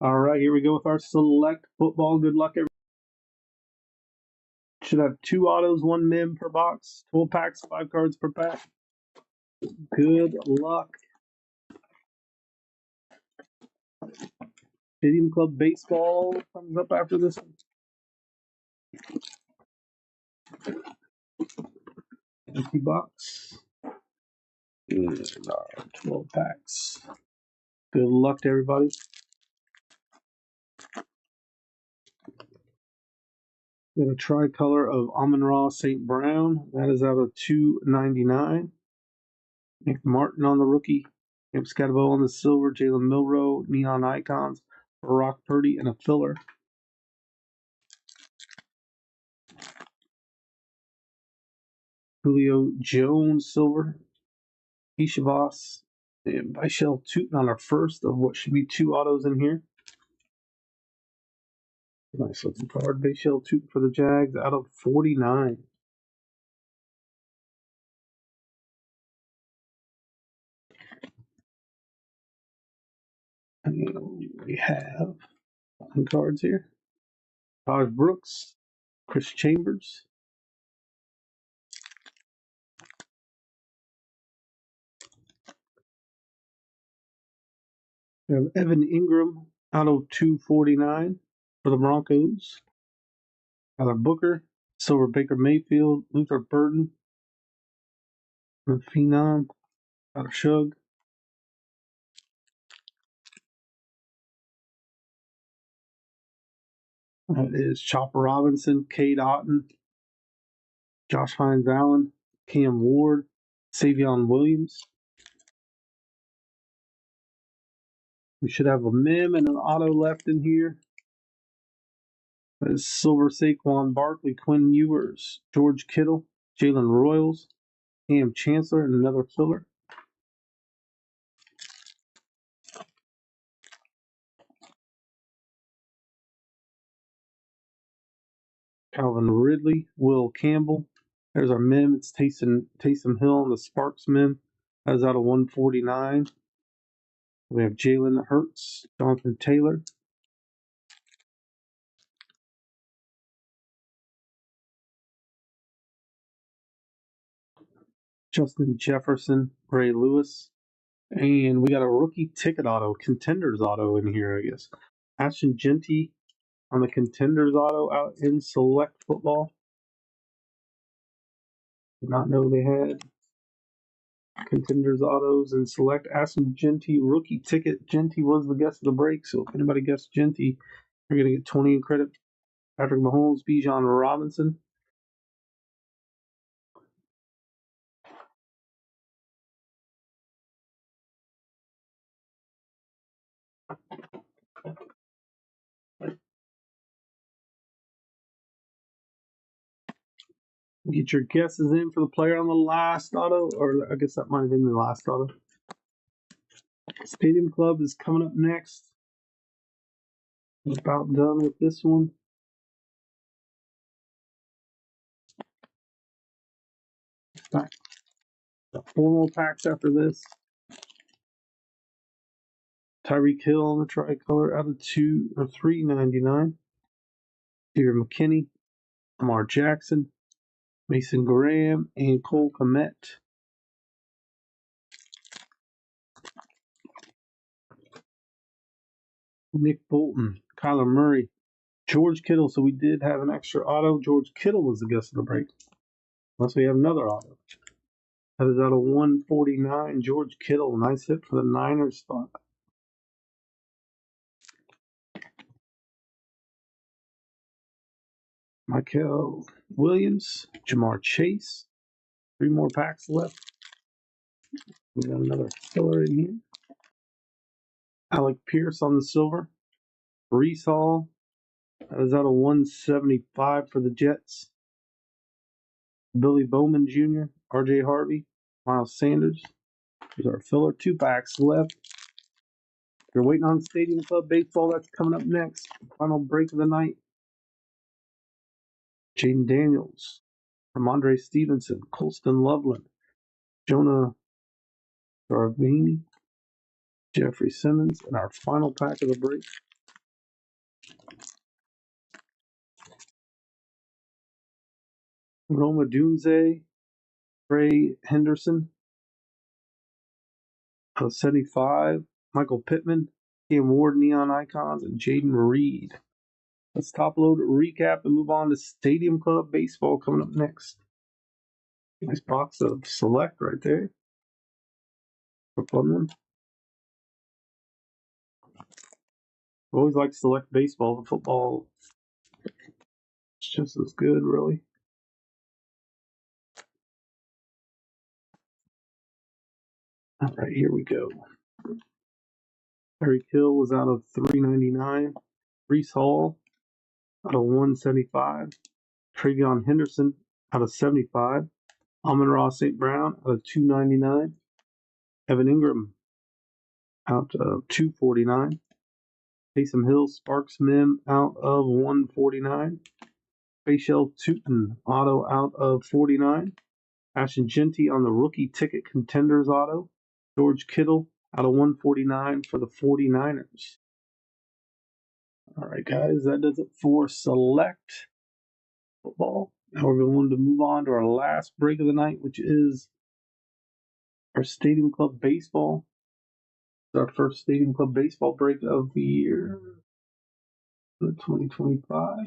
All right, here we go with our select football. Good luck, everyone. Should have 2 autos, 1 mem per box, 12 packs, 5 cards per pack. Good luck. Stadium Club Baseball comes up after this one. Empty box. And our 12 packs. Good luck to everybody. Got a tricolor of Amon-Ra St. Brown. That is out of 299. Nick Martin on the rookie. Camp Scatabo on the silver. Jalen Milroe, Neon Icons. Brock Purdy, and a filler. Julio Jones, silver. Ishavas and Michelle Tootin on our first of what should be 2 autos in here. Nice looking card. Michelle Tootin for the Jags out of 49. And we have cards here. Taj Brooks, Chris Chambers. We have Evan Ingram out of 249 for the Broncos. Tyler Booker, silver Baker Mayfield, Luther Burden, the Phenom, Tyler Shug. That is Chopper Robinson, Cade Otten, Josh Hines Allen, Cam Ward, Savion Williams. We should have a mem and an auto left in here. That is silver Saquon Barkley, Quinn Ewers, George Kittle, Jalen Royals, Cam Chancellor, and another filler. Calvin Ridley, Will Campbell. There's our mem. It's Taysom Hill on the Sparks mem. That is out of 149. We have Jalen Hurts, Jonathan Taylor. Justin Jefferson, Ray Lewis. And we got a rookie ticket auto, Contenders auto in here, I guess. Ashton Genty on the Contenders auto out in Select Football. Did not know they had Contenders autos in Select. Ashton Genty rookie ticket. Genty was the guess of the break, so if anybody guessed Genty, you're going to get 20 in credit. Patrick Mahomes, Bijan Robinson. Get your guesses in for the player on the last auto, or I guess that might have been the last auto. Stadium Club is coming up next. About done with this one. Got 4 more packs after this. Tyreek Hill on the tricolor out of 2 or 399. Stephen McKinney, Lamar Jackson, Mason Graham, and Cole Kmet. Nick Bolton, Kyler Murray, George Kittle. So we did have an extra auto. George Kittle was the guess of the break. Unless we have another auto. That is out of 149. George Kittle, nice hit for the Niners spot. Michael Williams, Jamar Chase. 3 more packs left. We got another filler in here. Alec Pierce on the silver. Brees Hall. That is out of 175 for the Jets. Billy Bowman Jr., RJ Harvey, Miles Sanders. There's our filler. 2 packs left. If you're waiting on Stadium Club Baseball, that's coming up next. Final break of the night. Jaden Daniels, Ramondre Stevenson, Colston Loveland, Jonah Garvini, Jeffrey Simmons, and our final pack of the break. Roma Dunze, Trey Henderson, 75, Michael Pittman, Cam Ward Neon Icons, and Jaden Reed. Let's top load, recap, and move on to Stadium Club Baseball coming up next. Nice box of Select right there. A fun one. Always like Select Baseball. The football, it's just as good, really. All right, here we go. Harry Hill was out of $3.99. Reese Hall out of $1.75. Travion Henderson out of $75. Amon-Ra St. Brown out of $2.99. Evan Ingram out of $2.49. Taysom Hill Sparks Mim out of $1.49. Facial Tootin auto out of $49. Ashton Genty on the rookie ticket contenders auto. George Kittle out of $1.49 for the 49ers. All right, guys, that does it for Select Football. Now we're going to move on to our last break of the night, which is our Stadium Club Baseball. It's our first Stadium Club Baseball break of the year, 2025.